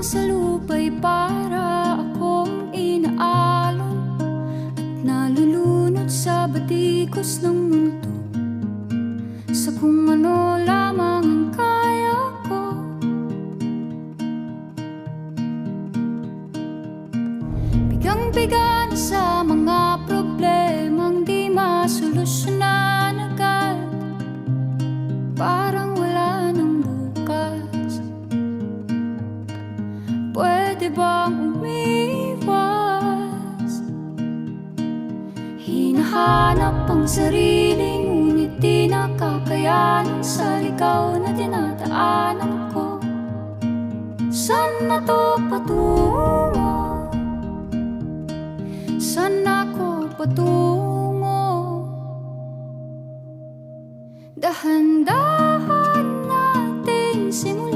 sa lupa'y para akong inaalon at nalulunod sa batikos ng mundo, sa kung ano lamang ang kaya ko. Bigang-biga na sa mga problemang di masolusyonan agad, parang wala nang bukas. Pwede bang umiwas? Hinahanap ang sarili, ngunit di nakakayanan sa ligaw na dinadaanan ko. Saan na to patungo? Saan ako patungo? Dahan-dahan nating simulan